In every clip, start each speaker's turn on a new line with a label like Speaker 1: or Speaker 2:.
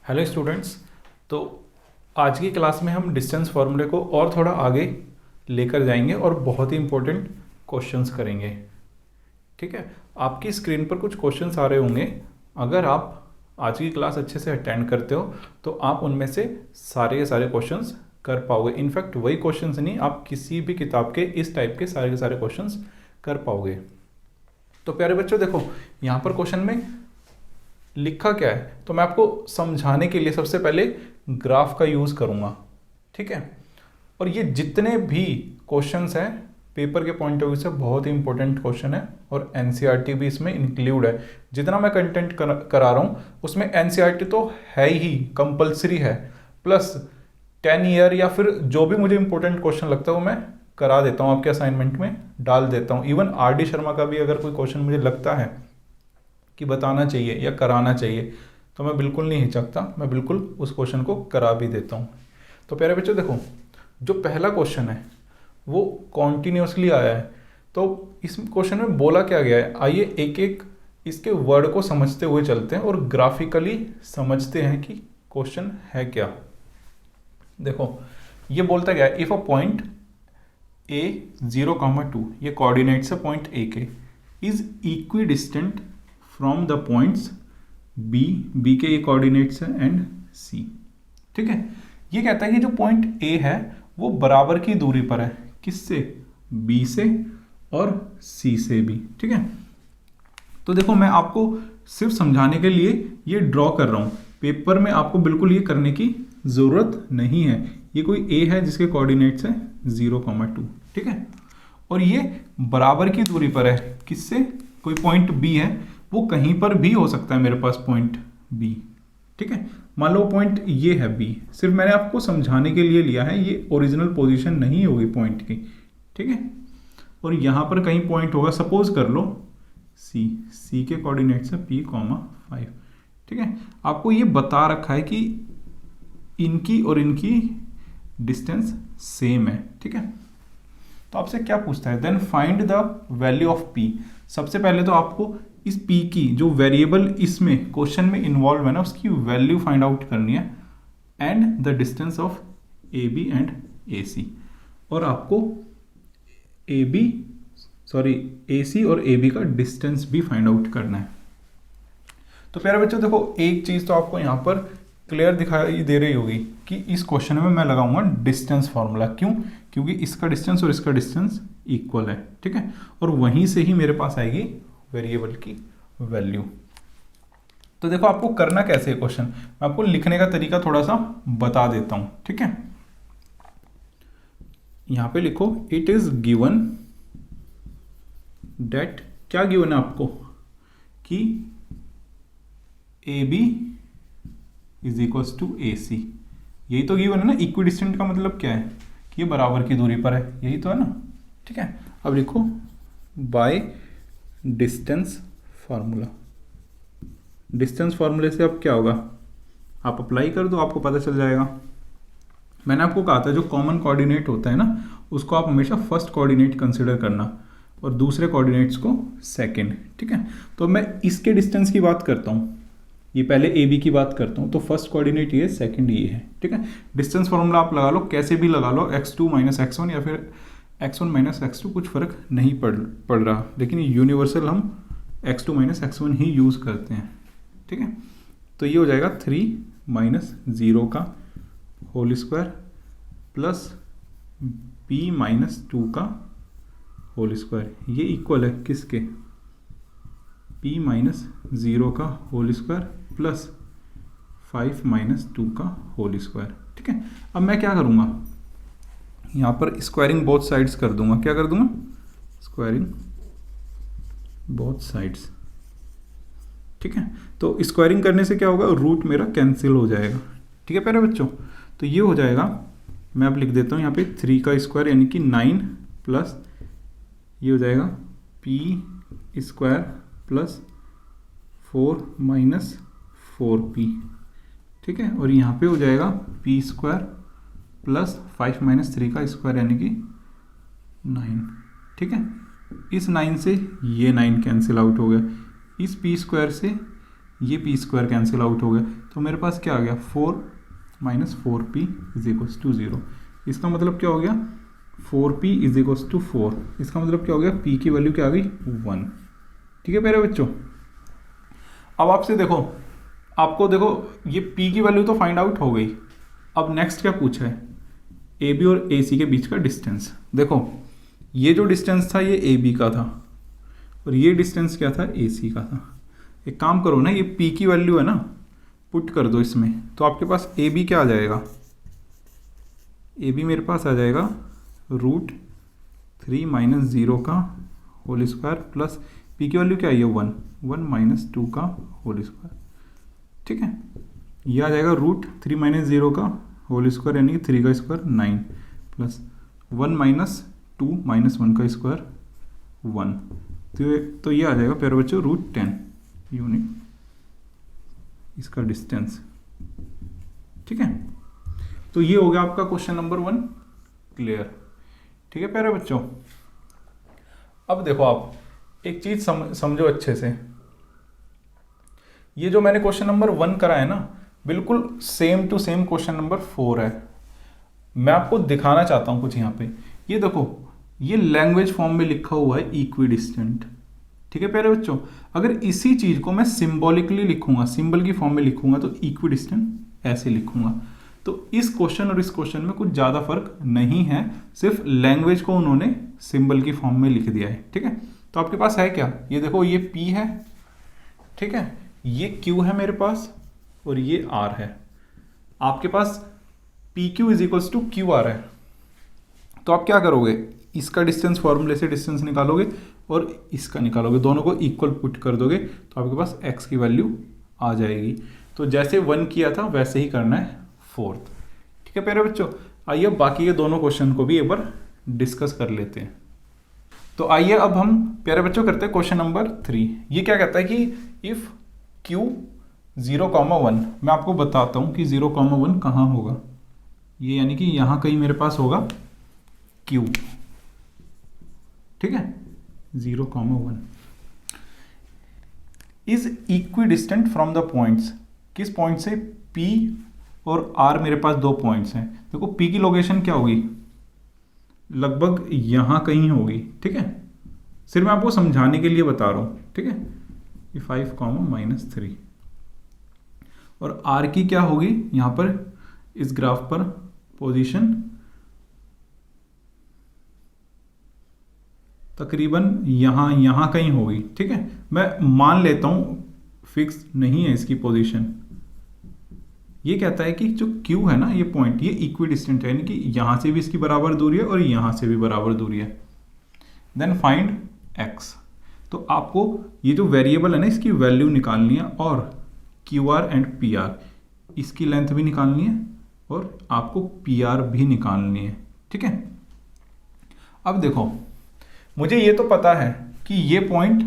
Speaker 1: Hello students. तो आज की क्लास में हम डिस्टेंस फार्मूले को और थोड़ा आगे लेकर जाएंगे और बहुत ही इम्पोर्टेंट क्वेश्चंस करेंगे। ठीक है, आपकी स्क्रीन पर कुछ क्वेश्चंस आ रहे होंगे। अगर आप आज की क्लास अच्छे से अटेंड करते हो तो आप उनमें से सारे के सारे क्वेश्चंस कर पाओगे। इनफैक्ट वही क्वेश्चंस नहीं, आप किसी भी किताब के इस टाइप के सारे क्वेश्चंस कर पाओगे। तो प्यारे बच्चों देखो, यहाँ पर क्वेश्चन में लिखा क्या है, तो मैं आपको समझाने के लिए सबसे पहले ग्राफ का यूज़ करूँगा। ठीक है, और ये जितने भी क्वेश्चंस हैं पेपर के पॉइंट ऑफ व्यू से बहुत ही इंपॉर्टेंट क्वेश्चन है और एनसीईआरटी भी इसमें इंक्लूड है। जितना मैं कंटेंट करा रहा हूँ उसमें एनसीईआरटी तो है ही, कंपलसरी है, प्लस 10 ईयर या फिर जो भी मुझे इंपॉर्टेंट क्वेश्चन लगता है वो मैं करा देता हूँ, आपके असाइनमेंट में डाल देता हूँ। Even RD. शर्मा का भी अगर कोई क्वेश्चन मुझे लगता है कि बताना चाहिए या कराना चाहिए तो मैं बिल्कुल नहीं हिचकता, मैं बिल्कुल उस क्वेश्चन को करा भी देता हूँ। तो प्यारे बच्चों देखो, जो पहला क्वेश्चन है वो कॉन्टिन्यूसली आया है। तो इस क्वेश्चन में बोला क्या गया है, आइए एक एक इसके वर्ड को समझते हुए चलते हैं और ग्राफिकली समझते हैं कि क्वेश्चन है क्या। देखो, ये बोलता गया है इफ अ पॉइंट ए 0,2, ये कोऑर्डिनेट्स है पॉइंट ए के, is equidistant from the points B के ये कोऑर्डिनेट्स है एंड सी। ठीक है, ये कहता है कि जो पॉइंट ए है वो बराबर की दूरी पर है, किससे? बी से और सी से भी। ठीक है, तो देखो मैं आपको सिर्फ समझाने के लिए ये ड्रॉ कर रहा हूँ, पेपर में आपको बिल्कुल ये करने की ज़रूरत नहीं है। ये कोई ए है जिसके कोऑर्डिनेट्स है 0,2। ठीक है, और ये बराबर की दूरी पर है, किससे? कोई पॉइंट बी है, वो कहीं पर भी हो सकता है मेरे पास पॉइंट बी। ठीक है, मान लो पॉइंट ये है बी, सिर्फ मैंने आपको समझाने के लिए लिया है, ये ओरिजिनल पोजीशन नहीं होगी पॉइंट की। ठीक है, और यहाँ पर कहीं पॉइंट होगा, सपोज कर लो सी के कोऑर्डिनेट्स है p,5। ठीक है, आपको ये बता रखा है कि इनकी और इनकी डिस्टेंस सेम है। ठीक है, तो आपसे क्या पूछता है, then find the value of p। सबसे पहले तो आपको इस p की जो वेरिएबल इसमें क्वेश्चन में इन्वॉल्व है ना, उसकी वैल्यू फाइंड आउट करनी है, and the distance of A B and A C. और आपको ए सी और ए बी का डिस्टेंस भी फाइंड आउट करना है। तो प्यारे बच्चों देखो, एक चीज़ तो आपको यहाँ पर क्लियर दिखाई दे रही होगी कि इस क्वेश्चन में मैं लगाऊंगा डिस्टेंस फार्मूला। क्यों? क्योंकि इसका डिस्टेंस और इसका डिस्टेंस इक्वल है। ठीक है, और वहीं से ही मेरे पास आएगी वेरिएबल की वैल्यू। तो देखो आपको करना कैसे है क्वेश्चन, मैं आपको लिखने का तरीका थोड़ा सा बता देता हूं। ठीक है, यहां पे लिखो इट इज गिवन डेट, क्या गिवन है आपको, कि A B is equals to A C. यही तो गिवन है ना, इक्विडिस्टेंट का मतलब क्या है कि ये बराबर की दूरी पर है, यही तो है ना। ठीक है, अब लिखो बाय डिस्टेंस फार्मूला। डिस्टेंस फार्मूले से अब क्या होगा, आप अप्लाई कर दो, आपको पता चल जाएगा। मैंने आपको कहा था जो कॉमन कोऑर्डिनेट होता है ना, उसको आप हमेशा फर्स्ट कोऑर्डिनेट कंसिडर करना और दूसरे कोऑर्डिनेट्स को सेकंड। ठीक है, तो मैं इसके डिस्टेंस की बात करता हूँ, ये पहले ए बी की बात करता हूँ, तो फर्स्ट कोऑर्डिनेट ये, सेकंड ये है। ठीक है, डिस्टेंस फार्मूला आप लगा लो, कैसे भी लगा लो, x2 माइनस x1 या फिर x1 माइनस x2, कुछ फर्क नहीं पड़ रहा, लेकिन यूनिवर्सल हम x2 माइनस x1 ही यूज़ करते हैं। ठीक है, तो ये हो जाएगा 3 माइनस 0 का whole square plus p minus 2 का होल स्क्वायर, ये इक्वल है किसके, p माइनस 0 का होल स्क्वायर प्लस 5 माइनस 2 का होल स्क्वायर। ठीक है, अब मैं क्या करूँगा, यहाँ पर स्क्वायरिंग बोथ साइड्स कर दूंगा। क्या कर दूंगा, स्क्वायरिंग बोथ साइड्स। ठीक है, तो स्क्वायरिंग करने से क्या होगा, रूट मेरा कैंसिल हो जाएगा। ठीक है प्यारे बच्चों, तो ये हो जाएगा, मैं अब लिख देता हूँ यहाँ पे 3 का स्क्वायर यानी कि 9 प्लस ये हो जाएगा p square plus 4 minus 4p। ठीक है, और यहाँ पे हो जाएगा p स्क्वायर प्लस 5 माइनस 3 का स्क्वायर यानी कि 9। ठीक है, इस 9 से ये 9 कैंसिल आउट हो गया, इस p स्क्वायर से ये पी स्क्वायर कैंसिल आउट हो गया, तो मेरे पास क्या आ गया 4 minus 4p is equals to 0। इसका मतलब क्या हो गया 4p इज इक्वल्स टू 4। इसका मतलब क्या हो गया p की वैल्यू क्या आ गई 1। ठीक है मेरे बच्चों, अब आपसे देखो, आपको देखो ये p की वैल्यू तो फाइंड आउट हो गई। अब नेक्स्ट क्या पूछा है, ए बी और ए सी के बीच का डिस्टेंस। देखो ये जो डिस्टेंस था ये ए बी का था और ये डिस्टेंस क्या था ए सी का था। एक काम करो ना, ये p की वैल्यू है ना, पुट कर दो इसमें, तो आपके पास ए बी क्या आ जाएगा, ए बी मेरे पास आ जाएगा √3 माइनस 0 का होल स्क्वायर प्लस p की वैल्यू क्या है 1 माइनस 2 का होल स्क्वायर। ठीक है, ये आ जाएगा √3 माइनस 0 का होल स्क्वायर यानी कि 3 का स्क्वायर 9 प्लस 1 माइनस 2 माइनस 1 का स्क्वायर 1। तो ये आ जाएगा प्यारे बच्चों √10 यूनिट इसका डिस्टेंस। ठीक है, तो ये हो गया आपका क्वेश्चन नंबर 1 क्लियर। ठीक है प्यारे बच्चों, अब देखो आप एक चीज समझो अच्छे से, ये जो मैंने क्वेश्चन नंबर 1 करा है ना, बिल्कुल same to same question number 4 है। मैं आपको दिखाना चाहता हूं कुछ यहाँ पे, ये देखो ये लैंग्वेज फॉर्म में लिखा हुआ है इक्वी डिस्टेंट। ठीक है प्यारे बच्चों, अगर इसी चीज को मैं सिंबॉलिकली लिखूंगा, सिंबल की फॉर्म में लिखूंगा तो इक्वी डिस्टेंट ऐसे लिखूंगा। तो इस क्वेश्चन और इस क्वेश्चन में कुछ ज्यादा फर्क नहीं है, सिर्फ लैंग्वेज को उन्होंने सिंबल की फॉर्म में लिख दिया है। ठीक है, तो आपके पास है क्या, ये देखो ये P है, ठीक है, ये Q है मेरे पास और ये R है। आपके पास PQ is equals to QR है। तो आप क्या करोगे, इसका डिस्टेंस फॉर्मूले से डिस्टेंस निकालोगे और इसका निकालोगे, दोनों को इक्वल पुट कर दोगे तो आपके पास x की वैल्यू आ जाएगी। तो जैसे 1 किया था वैसे ही करना है 4th। ठीक है प्यारे बच्चों, आइए बाकी के दोनों क्वेश्चन को भी एक बार डिस्कस कर लेते हैं। तो आइए अब हम प्यारे बच्चों करते हैं क्वेश्चन नंबर 3। ये क्या कहता है कि इफ Q 0,1, मैं आपको बताता हूं कि 0,1 कहां होगा। ये यानी कि यहां कहीं मेरे पास होगा Q। ठीक है, 0,1 is equidistant from the points. किस पॉइंट से, P और R मेरे पास 2 पॉइंट्स हैं। देखो P की लोकेशन क्या होगी, लगभग यहां कहीं होगी। ठीक है, सिर्फ मैं आपको समझाने के लिए बता रहा हूं। ठीक है, ये 5,-3 और R की क्या होगी यहां पर इस ग्राफ पर पोजीशन तकरीबन यहां कहीं होगी। ठीक है, मैं मान लेता हूं फिक्स नहीं है इसकी पोजीशन। ये कहता है कि जो Q है ना, ये पॉइंट, ये इक्वी डिस्टेंट है, यानी कि यहां से भी इसकी बराबर दूरी है और यहां से भी बराबर दूरी है। Then find x। तो आपको ये जो वेरिएबल है ना, इसकी वैल्यू निकालनी है और QR एंड PR इसकी लेंथ भी निकालनी है और आपको PR भी निकालनी है। ठीक है, अब देखो मुझे ये तो पता है कि ये पॉइंट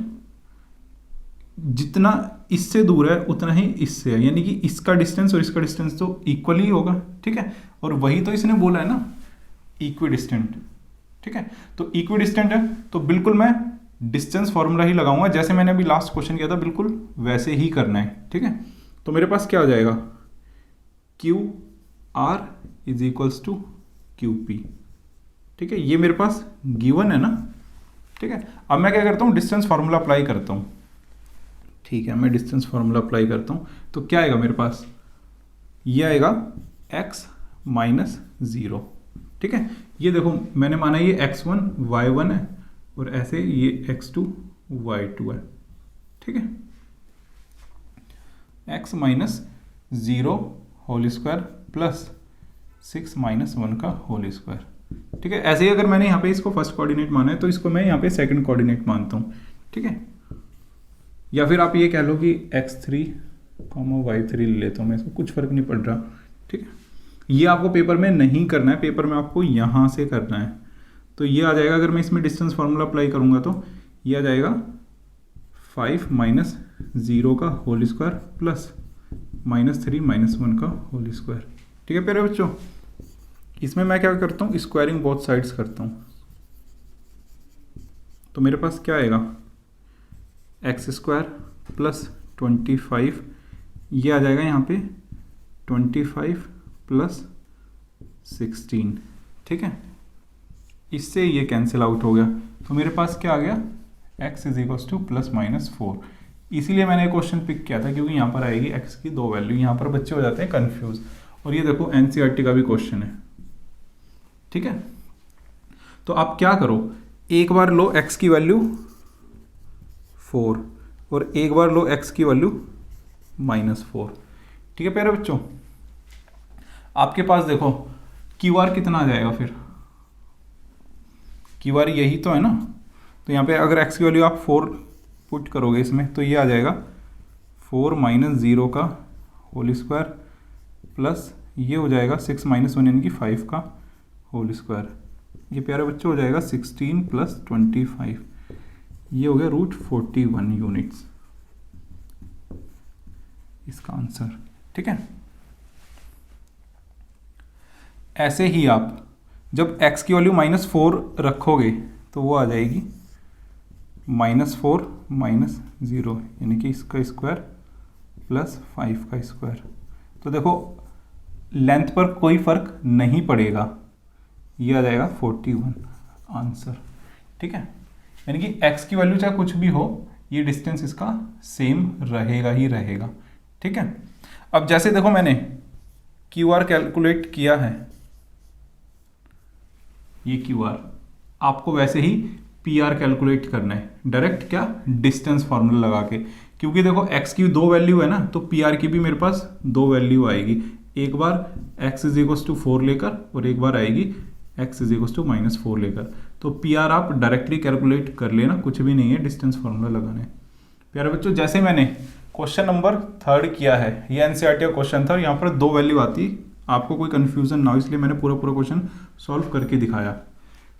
Speaker 1: जितना इससे दूर है उतना ही इससे है, यानी कि इसका डिस्टेंस और इसका डिस्टेंस तो इक्वल ही होगा। ठीक है, और वही तो इसने बोला है ना इक्वी डिस्टेंट। ठीक है, तो इक्वी डिस्टेंट है तो बिल्कुल मैं डिस्टेंस फॉर्मूला ही लगाऊंगा, जैसे मैंने अभी लास्ट क्वेश्चन किया था बिल्कुल वैसे ही करना है। ठीक है, तो मेरे पास क्या हो जाएगा QR is equals to QP। ठीक है, ये मेरे पास गिवन है ना। ठीक है, अब मैं क्या करता हूं, डिस्टेंस फार्मूला अप्लाई करता हूं। ठीक है, मैं डिस्टेंस फार्मूला अप्लाई करता हूं तो क्या आएगा मेरे पास, ये आएगा x माइनस 0। ठीक है, ये देखो मैंने माना ये x1 y1 है और ऐसे ये x2 y2 है। ठीक है, x minus 0 whole square plus 6 minus 1 का होल स्क्वायर। ठीक है, ऐसे ही अगर मैंने यहाँ पे इसको फर्स्ट कोऑर्डिनेट माना है तो इसको मैं यहाँ पे सेकंड कोऑर्डिनेट मानता हूँ। ठीक है, या फिर आप ये कह लो कि x3, y3 ले लेता हूँ मैं, इसको कुछ फर्क नहीं पड़ रहा। ठीक है, ये आपको पेपर में नहीं करना है, पेपर में आपको यहाँ से करना है। तो ये आ जाएगा, अगर मैं इसमें डिस्टेंस फार्मूला अप्लाई करूँगा तो ये आ जाएगा 5 माइनस 0 का होल स्क्वायर प्लस -3 माइनस 1 का होल स्क्वायर। ठीक है प्यारे बच्चों, इसमें मैं क्या करता हूँ, स्क्वायरिंग बोथ साइड्स करता हूँ। तो मेरे पास क्या आएगा x² प्लस 25, ये आ जाएगा यहाँ पे 25 + 16, ठीक है। इससे ये कैंसिल आउट हो गया, तो मेरे पास क्या आ गया, x = ±4। इसीलिए मैंने क्वेश्चन पिक किया था, क्योंकि यहाँ पर आएगी x की 2 वैल्यू। यहाँ पर बच्चे हो जाते हैं कंफ्यूज। और ये देखो NCERT का भी क्वेश्चन है, ठीक है। तो आप क्या करो, एक बार लो x की वैल्यू 4 और एक बार लो x की वैल्यू -4, ठीक है प्यारे बच्चों। आपके पास देखो QR कितना आ जाएगा, फिर QR यही तो है ना। तो यहाँ पे अगर x की वैल्यू आप 4 पुट करोगे इसमें, तो ये आ जाएगा 4 - 0 का होल स्क्वायर प्लस ये हो जाएगा 6 - 1 यानी कि 5 का होल स्क्वायर। ये प्यारे बच्चों हो जाएगा 16 + 25, ये हो गया √41 यूनिट्स इसका आंसर, ठीक है। ऐसे ही आप जब x की वैल्यू -4 रखोगे तो वो आ जाएगी -4 - 0 यानी कि इसका स्क्वायर प्लस 5 का स्क्वायर। तो देखो लेंथ पर कोई फर्क नहीं पड़ेगा, ये आ जाएगा 41 आंसर, ठीक है। यानी कि x की वैल्यू चाहे कुछ भी हो, ये डिस्टेंस इसका सेम रहेगा ही रहेगा, ठीक है। अब जैसे देखो मैंने QR कैलकुलेट किया है, ये QR, आपको वैसे ही PR कैलकुलेट करना है डायरेक्ट, क्या, डिस्टेंस फार्मूला लगा के। क्योंकि देखो x की 2 वैल्यू है ना, तो PR की भी मेरे पास 2 वैल्यू आएगी। एक बार x = 4 लेकर और एक बार आएगी x = -4 लेकर। तो PR आप डायरेक्टली कैलकुलेट कर लेना, कुछ भी नहीं है डिस्टेंस फार्मूला लगाना है। प्यारे बच्चों जैसे मैंने क्वेश्चन नंबर 3 किया है, ये NCERT का क्वेश्चन था और यहाँ पर 2 वैल्यू आती, आपको कोई कंफ्यूजन ना हो इसलिए मैंने पूरा क्वेश्चन सॉल्व करके दिखाया।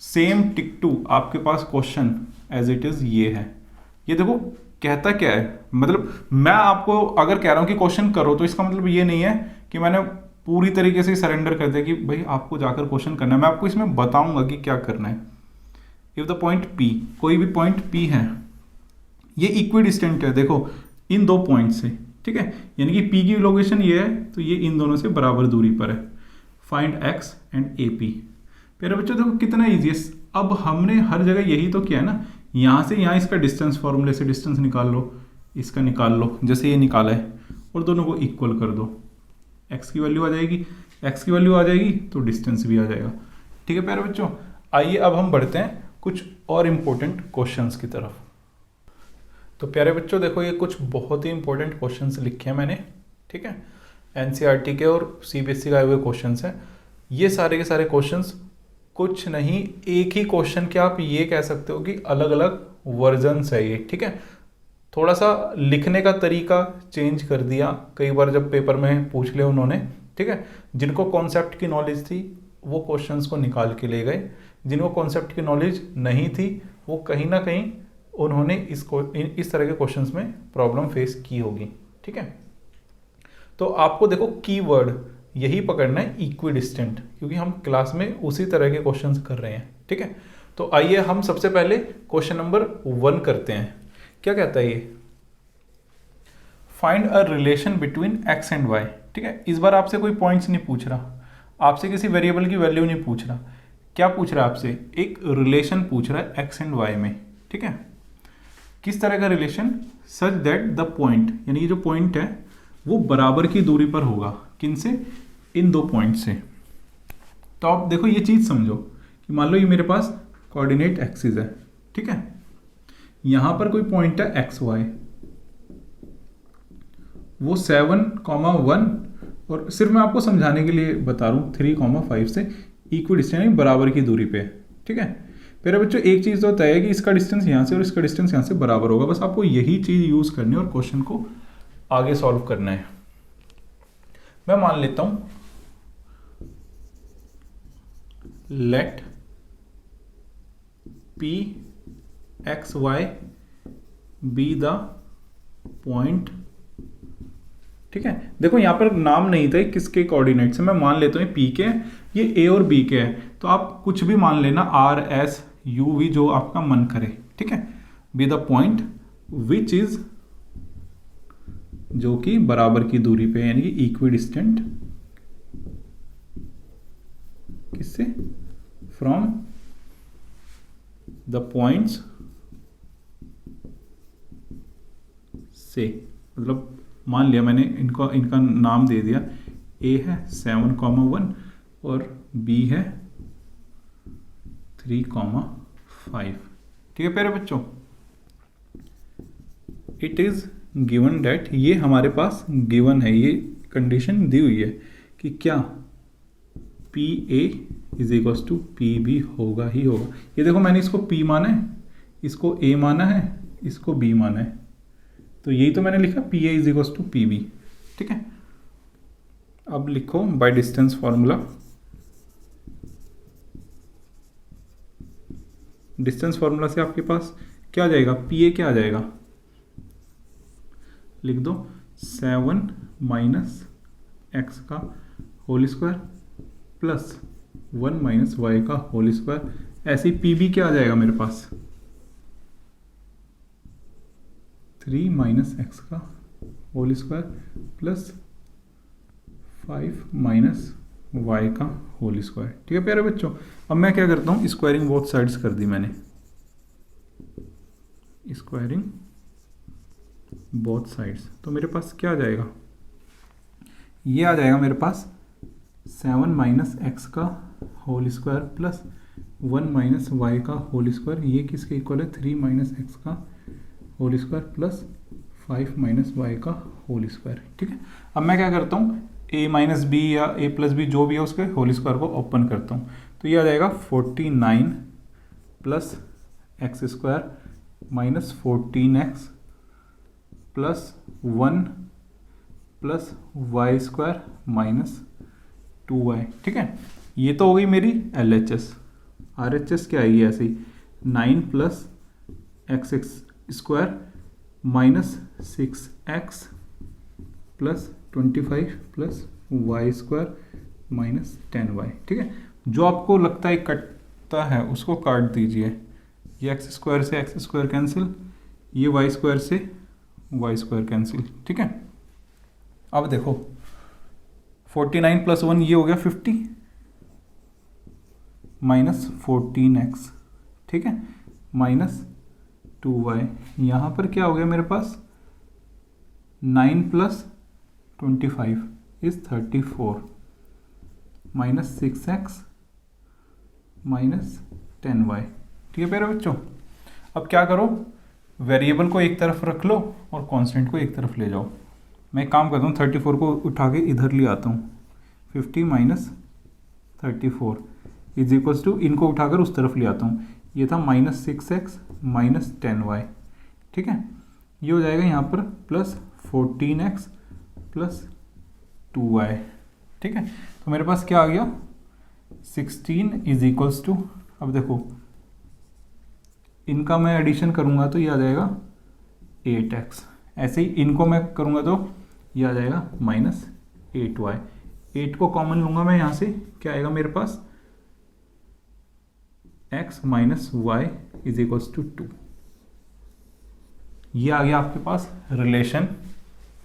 Speaker 1: सेम टिक टू आपके पास क्वेश्चन एज इट इज ये है। ये देखो कहता क्या है, मतलब मैं आपको अगर कह रहा हूँ कि क्वेश्चन करो, तो इसका मतलब ये नहीं है कि मैंने पूरी तरीके से सरेंडर कर दिया कि भाई आपको जाकर क्वेश्चन करना है। मैं आपको इसमें बताऊंगा कि क्या करना है। इफ द पॉइंट P, कोई भी पॉइंट P है, ये इक्वी डिस्टेंट है देखो इन 2 पॉइंट से, ठीक है। यानी कि P की लोकेशन ये है, तो ये इन दोनों से बराबर दूरी पर है। Find x and AP। प्यारे बच्चों देखो कितना ईजी है। अब हमने हर जगह यही तो किया है ना, यहाँ से यहाँ इसका डिस्टेंस फॉर्मूले से डिस्टेंस निकाल लो, इसका निकाल लो, जैसे ये निकाला है, और दोनों को इक्वल कर दो। x की वैल्यू आ जाएगी, x की वैल्यू आ जाएगी तो डिस्टेंस भी आ जाएगा, ठीक है प्यारे बच्चों। आइए अब हम बढ़ते हैं कुछ और इम्पोर्टेंट क्वेश्चंस की तरफ। तो प्यारे बच्चों देखो ये कुछ बहुत ही इंपॉर्टेंट क्वेश्चंस लिखे हैं मैंने, ठीक है। NCERT के और CBSE का आए हुए क्वेश्चंस हैं। ये सारे के सारे क्वेश्चंस कुछ नहीं, एक ही क्वेश्चन के आप ये कह सकते हो कि अलग अलग वर्जन्स है ये, ठीक है। थोड़ा सा लिखने का तरीका चेंज कर दिया, कई बार जब पेपर में पूछ लिया उन्होंने, ठीक है। जिनको कॉन्सेप्ट की नॉलेज थी वो क्वेश्चंस को निकाल के ले गए, जिनको कॉन्सेप्ट की नॉलेज नहीं थी वो कहीं ना कहीं उन्होंने इस तरह के क्वेश्चंस में प्रॉब्लम फेस की होगी, ठीक है। तो आपको देखो कीवर्ड यही पकड़ना है, इक्वी डिस्टेंट, क्योंकि हम क्लास में उसी तरह के क्वेश्चंस कर रहे हैं, ठीक है। तो आइए हम सबसे पहले क्वेश्चन नंबर 1 करते हैं। क्या कहता है ये, find a relation between x and y, ठीक है। इस बार आपसे कोई पॉइंट्स नहीं पूछ रहा, आपसे किसी वेरिएबल की वैल्यू नहीं पूछ रहा, क्या पूछ रहा है आपसे, एक रिलेशन पूछ रहा है x एंड y में, ठीक है। किस तरह का relation, such that the point, यानी कि जो पॉइंट है वो बराबर की दूरी पर होगा, किन से, इन 2 पॉइंट से। तो आप देखो ये चीज समझो कि मान लो ये मेरे पास कोऑर्डिनेट एक्सिस है, ठीक है। यहां पर कोई पॉइंट है XY, वो 7,1, और सिर्फ मैं आपको समझाने के लिए बता रहा हूं 3,5 से इक्वी डिस्टेंस बराबर की दूरी पे, ठीक है। मेरे बच्चों एक चीज तो तय है कि इसका डिस्टेंस यहां से और इसका डिस्टेंस यहां से बराबर होगा, बस आपको यही चीज यूज करनी है और क्वेश्चन को आगे सॉल्व करना है। मैं मान लेता हूं late P(x,y) be the point, ठीक है। देखो यहां पर नाम नहीं था किसके कोऑर्डिनेट्स है, मैं मान लेता हूं P के, ये A और B के है, तो आप कुछ भी मान लेना, R, S, U, V, जो आपका मन करे, ठीक है। Be the point which is जो कि बराबर की दूरी पे, यानी कि इक्वी डिस्टेंट किससे, फ्रॉम द पॉइंट्स से, मतलब मान लिया मैंने इनका नाम दे दिया, ए है 7,1 और बी है 3,5। ठीक है प्यारे बच्चों, इट इज गिवन डेट, ये हमारे पास गिवन है, ये कंडीशन दी हुई है कि क्या P A is equals to P B होगा ही होगा। ये देखो मैंने इसको पी माना है, इसको ए माना है, इसको बी माना है, तो यही तो मैंने लिखा P A is equals to P B. ठीक है, अब लिखो by distance formula. Distance formula से आपके पास क्या आ जाएगा, पी ए क्या आ जाएगा, लिख दो 7 माइनस एक्स का whole square plus 1 minus y का होल स्क्वायर। ऐसे ही पी बी क्या आ जाएगा मेरे पास, 3 माइनस एक्स का whole square plus 5 minus y का होल स्क्वायर। ठीक है प्यारे बच्चों, अब मैं क्या करता हूँ, स्क्वायरिंग बोथ साइड्स कर दी मैंने, स्क्वायरिंग बोथ साइड्स, तो मेरे पास क्या आ जाएगा, ये आ जाएगा मेरे पास 7 माइनस एक्स का whole square plus 1 minus y का होल स्क्वायर, ये किसके इक्वल है, 3 माइनस एक्स का whole square plus 5 minus y का होल स्क्वायर। ठीक है, अब मैं क्या करता हूँ, ए माइनस बी या ए प्लस बी जो भी है उसके होल स्क्वायर को ओपन करता हूँ, तो ये आ जाएगा 49 plus x square minus 14x plus 1 plus y square minus 2y। ठीक है, ये तो हो गई मेरी LHS। RHS क्या आएगी ऐसे ही, 9 plus x square minus 6x plus 25 plus y square minus 10y। ठीक है, जो आपको लगता है कटता है उसको काट दीजिए, ये एक्स स्क्वायर से एक्स स्क्वायर कैंसिल, ये वाई स्क्वायर से वाई स्क्वायर कैंसिल। ठीक है, अब देखो 49 प्लस 1 ये हो गया 50 माइनस 14x। ठीक है, माइनस 2y, यहाँ पर क्या हो गया मेरे पास, 9 plus 25 is 34 minus 6x minus 10y। ठीक है प्यारे बच्चों, अब क्या करो, वेरिएबल को एक तरफ रख लो और कांस्टेंट को एक तरफ ले जाओ। मैं एक काम करता हूँ, 34 को उठा के इधर ले आता हूँ, 50 माइनस 34 इज इक्वल्स टू, इनको उठाकर उस तरफ ले आता हूँ, ये था माइनस 6x माइनस 10y। ठीक है, ये हो जाएगा यहाँ पर प्लस 14x प्लस 2y। ठीक है, तो मेरे पास क्या आ गया, 16 इज इक्वल्स टू, अब देखो इनका मैं एडिशन करूँगा तो ये आ जाएगा 8x, ऐसे ही इनको मैं करूँगा तो ये आ जाएगा माइनस 8y। 8 को कॉमन लूँगा मैं यहाँ से, क्या आएगा मेरे पास, x minus y is equals to 2। ये आ गया आपके पास relation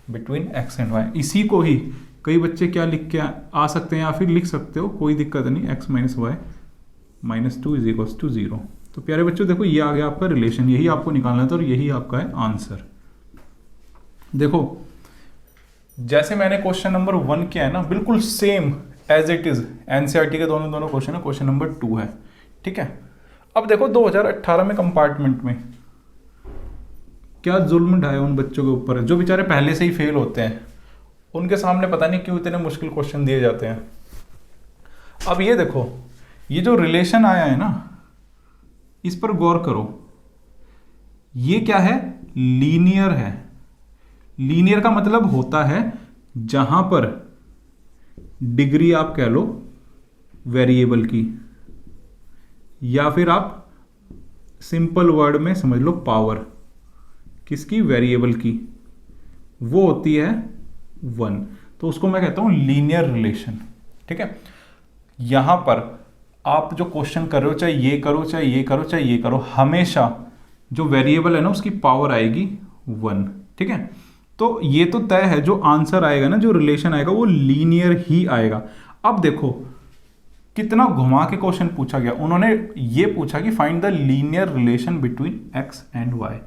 Speaker 1: between x and y। इसी को ही कई बच्चे क्या लिख के आ सकते हैं या फिर लिख सकते हो, कोई दिक्कत नहीं, x minus y minus 2 is equals to 0। तो प्यारे बच्चों देखो ये आ गया आपका रिलेशन, यही आपको निकालना था और यही आपका है आंसर। देखो जैसे मैंने क्वेश्चन नंबर 1 किया है ना, बिल्कुल same as it is NCERT के दोनों क्वेश्चन है, क्वेश्चन नंबर 2 है। ठीक है, अब देखो 2018 में कंपार्टमेंट में क्या जुल्म ढाया उन बच्चों के ऊपर जो बेचारे पहले से ही फेल होते हैं, उनके सामने पता नहीं क्यों इतने मुश्किल क्वेश्चन दिए जाते हैं। अब ये देखो, ये जो रिलेशन आया है ना, इस पर गौर करो, ये क्या है, लीनियर है। लीनियर का मतलब होता है जहां पर डिग्री आप कह लो वेरिएबल की, या फिर आप सिंपल वर्ड में समझ लो पावर किसकी, वेरिएबल की, वो होती है 1, तो उसको मैं कहता हूं लीनियर रिलेशन। ठीक है, यहां पर आप जो क्वेश्चन कर रहे हो, चाहे ये करो चाहे ये करो चाहे ये करो, हमेशा जो वेरिएबल है ना उसकी पावर आएगी 1। ठीक है, तो ये तो तय है, जो आंसर आएगा ना, जो रिलेशन आएगा वो लीनियर ही आएगा। अब देखो कितना घुमा के क्वेश्चन पूछा गया, उन्होंने ये पूछा कि find the linear relation between x and y.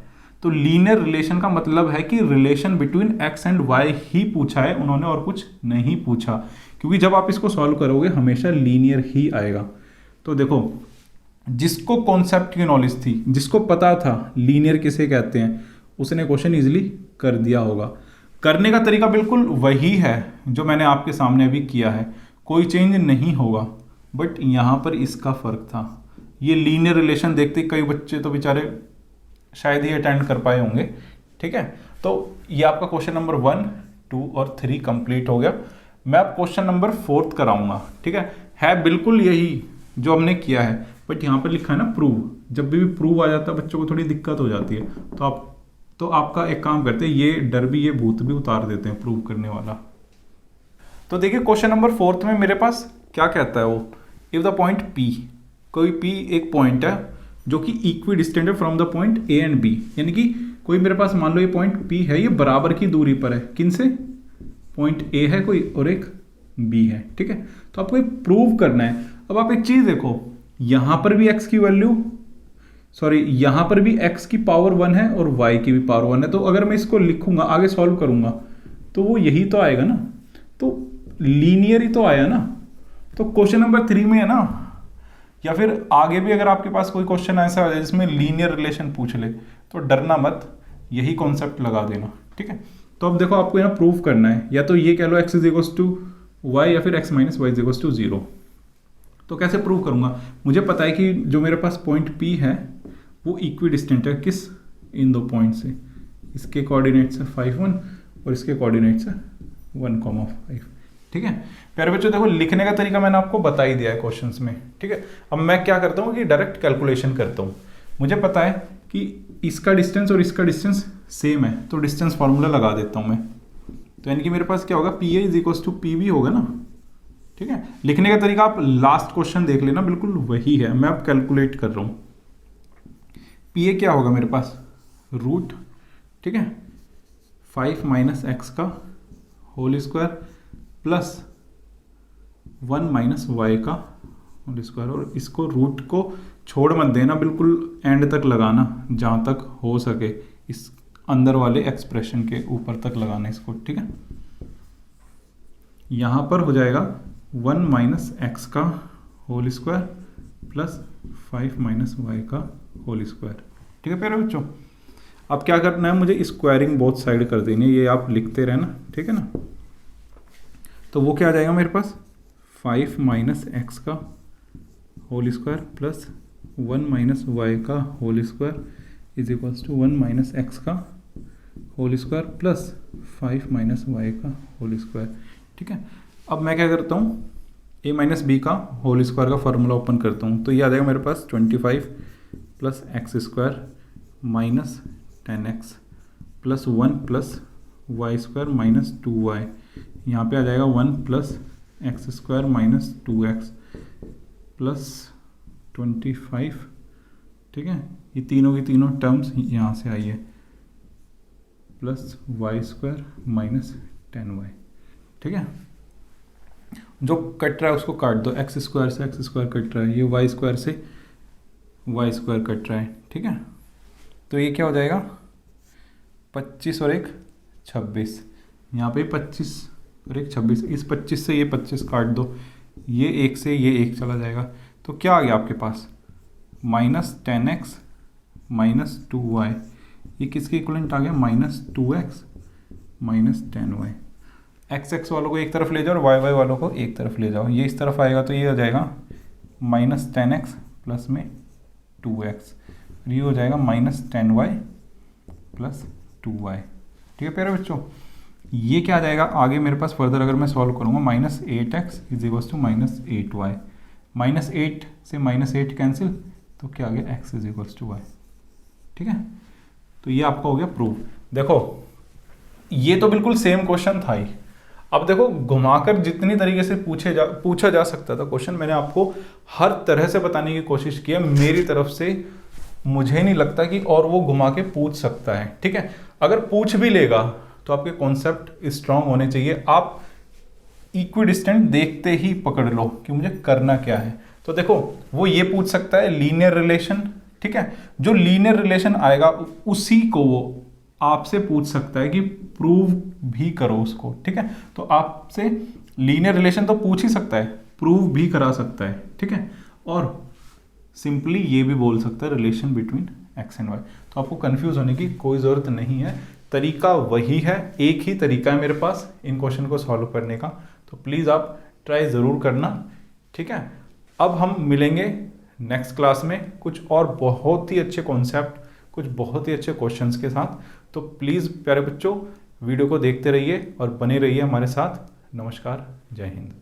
Speaker 1: तो लीनियर रिलेशन का मतलब है कि relation between x and y ही पूछा है उन्होंने, और कुछ नहीं पूछा, क्योंकि जब आप इसको सॉल्व करोगे हमेशा लीनियर ही आएगा। तो देखो जिसको कॉन्सेप्ट की नॉलेज थी, जिसको पता था लीनियर किसे कहते हैं, उसने क्वेश्चन इजीली कर दिया होगा। करने का तरीका बिल्कुल वही है जो मैंने आपके सामने अभी किया है, कोई चेंज नहीं होगा, बट यहाँ पर इसका फर्क था। ये लीनियर रिलेशन देखते कई बच्चे तो बेचारे शायद ही अटेंड कर पाए होंगे। ठीक है, तो ये आपका क्वेश्चन नंबर 1, 2 और 3 कंप्लीट हो गया। मैं अब क्वेश्चन नंबर 4 कराऊंगा। ठीक है बिल्कुल यही जो हमने किया है, बट यहाँ पर लिखा है ना प्रूव। जब भी प्रूव आ जाता है बच्चों को थोड़ी दिक्कत हो जाती है, तो आपका एक काम करते हैं, ये डर भी ये भूत भी उतार देते हैं प्रूव करने वाला। तो देखिए क्वेश्चन नंबर 4 में मेरे पास क्या कहता है वो, इफ द पॉइंट P, कोई P एक पॉइंट है जो कि इक्वी डिस्टेंट है from the point A and B, यानी कि कोई मेरे पास मान लो ये पॉइंट P है, ये बराबर की दूरी पर है, किन से, पॉइंट A है कोई और एक B है। ठीक है, तो आपको ये प्रूव करना है। अब आप एक चीज देखो, यहां पर भी x की वैल्यू, यहां पर भी x की पावर 1 है और y की भी पावर 1 है, तो अगर मैं इसको लिखूंगा आगे सॉल्व करूंगा तो वो यही तो आएगा ना, तो लीनियर ही तो आया ना। तो क्वेश्चन नंबर 3 में है ना, या फिर आगे भी अगर आपके पास कोई क्वेश्चन ऐसा है जिसमें लीनियर रिलेशन पूछ ले तो डरना मत, यही कॉन्सेप्ट लगा देना। ठीक है, तो अब देखो आपको यहाँ प्रूफ करना है, या तो ये कह लो x इज टू वाई या फिर x minus y is to 0। तो कैसे प्रूव करूंगा, मुझे पता है कि जो मेरे पास पॉइंट P है वो इक्वी डिस्टेंट है किस, इन दो पॉइंट से, इसके कोऑर्डिनेट्स है 5, 1 और इसके कोऑर्डिनेट्स है 1,5। ठीक है प्यारे बच्चों, देखो लिखने का तरीका मैंने आपको बता ही दिया है क्वेश्चंस में। ठीक है, अब मैं क्या करता हूँ कि डायरेक्ट कैलकुलेशन करता हूँ। मुझे पता है कि इसका डिस्टेंस और इसका डिस्टेंस सेम है, तो डिस्टेंस फार्मूला लगा देता हूँ मैं। तो यानी कि मेरे पास क्या होगा, P A is equal to P V होगा ना। ठीक है, लिखने का तरीका आप लास्ट क्वेश्चन देख लेना, बिल्कुल वही है, मैं अब कैलकुलेट कर रहा हूँ। पी ए क्या होगा मेरे पास, रूट, ठीक है, 5 माइनस एक्स का whole square plus 1 minus y का होल स्क्वायर, और इसको रूट को छोड़ मत देना, बिल्कुल एंड तक लगाना, जहाँ तक हो सके इस अंदर वाले एक्सप्रेशन के ऊपर तक लगाना इसको। ठीक है, यहाँ पर हो जाएगा 1 माइनस एक्स का whole square plus 5 minus y का होल स्क्वायर। ठीक है प्यारे बच्चों, अब क्या करना है, मुझे स्क्वायरिंग बोथ साइड कर देनी है, ये आप लिखते रहना। ठीक है ना, तो वो क्या आ जाएगा मेरे पास, 5 माइनस एक्स का whole square plus 1 minus y का whole square is equals to 1 minus x का whole square plus 5 minus y का होल स्क्वायर। ठीक है, अब मैं क्या करता हूँ, a माइनस बी का होल स्क्वायर का फार्मूला ओपन करता हूँ, तो ये आ जाएगा मेरे पास 25 plus x square minus 10x plus 1 plus y square minus 2y। यहाँ पे आ जाएगा 1 plus x square minus 2x plus 25। ठीक है, ये तीनों की तीनों टर्म्स यहाँ से आई है, plus y square minus 10y। ठीक है, जो कट रहा है उसको काट दो, एक्स स्क्वायर से एक्स स्क्वायर कट रहा है, ये वाई स्क्वायर से वाई स्क्वायर कट रहा है। ठीक है, तो ये क्या हो जाएगा, 25 और 1 26, यहाँ पे 25 और 1 26, इस 25 से ये 25 काट दो, ये 1 से ये 1 चला जाएगा, तो क्या आ गया आपके पास, माइनस 10x माइनस 2y। ये किसके इक्वलेंट आ गया, minus 2x minus 10y। X x वालों को एक तरफ ले जाओ और वाई वाई वालों को एक तरफ ले जाओ, ये इस तरफ आएगा तो ये आ जाएगा माइनस 10x प्लस में 2x, ये हो जाएगा माइनस 10y प्लस 2y। ठीक है प्यारे बच्चों, ये क्या आ जाएगा आगे मेरे पास फर्दर अगर मैं सॉल्व करूँगा, minus 8x is equal to minus 8y, minus 8 से माइनस 8 कैंसिल, तो क्या आ गया, x is equal to y। ठीक है, तो ये आपका हो गया प्रूव। देखो ये तो बिल्कुल सेम क्वेश्चन था ही, अब देखो घुमाकर जितनी तरीके से पूछा जा सकता था क्वेश्चन, मैंने आपको हर तरह से बताने की कोशिश की है मेरी तरफ से। मुझे नहीं लगता कि और वो घुमा के पूछ सकता है। ठीक है, अगर पूछ भी लेगा तो आपके कॉन्सेप्ट स्ट्रांग होने चाहिए। आप इक्विडिस्टेंट देखते ही पकड़ लो कि मुझे करना क्या है। तो देखो वो ये पूछ सकता है लीनियर रिलेशन, ठीक है, जो लीनियर रिलेशन आएगा उसी को वो आपसे पूछ सकता है कि प्रूव भी करो उसको, ठीक है। तो आपसे लीनियर रिलेशन तो पूछ ही सकता है, प्रूव भी करा सकता है, ठीक है। और सिंपली ये भी बोल सकता है relation between x and y. तो आपको कंफ्यूज होने की कोई ज़रूरत नहीं है, तरीका वही है, एक ही तरीका है मेरे पास इन क्वेश्चन को सॉल्व करने का। तो प्लीज़ आप ट्राई ज़रूर करना, ठीक है। अब हम मिलेंगे नेक्स्ट क्लास में कुछ और बहुत ही अच्छे कॉन्सेप्ट, कुछ बहुत ही अच्छे क्वेश्चंस के साथ। तो प्लीज़ प्यारे बच्चों वीडियो को देखते रहिए और बने रहिए हमारे साथ। नमस्कार, जय हिंद।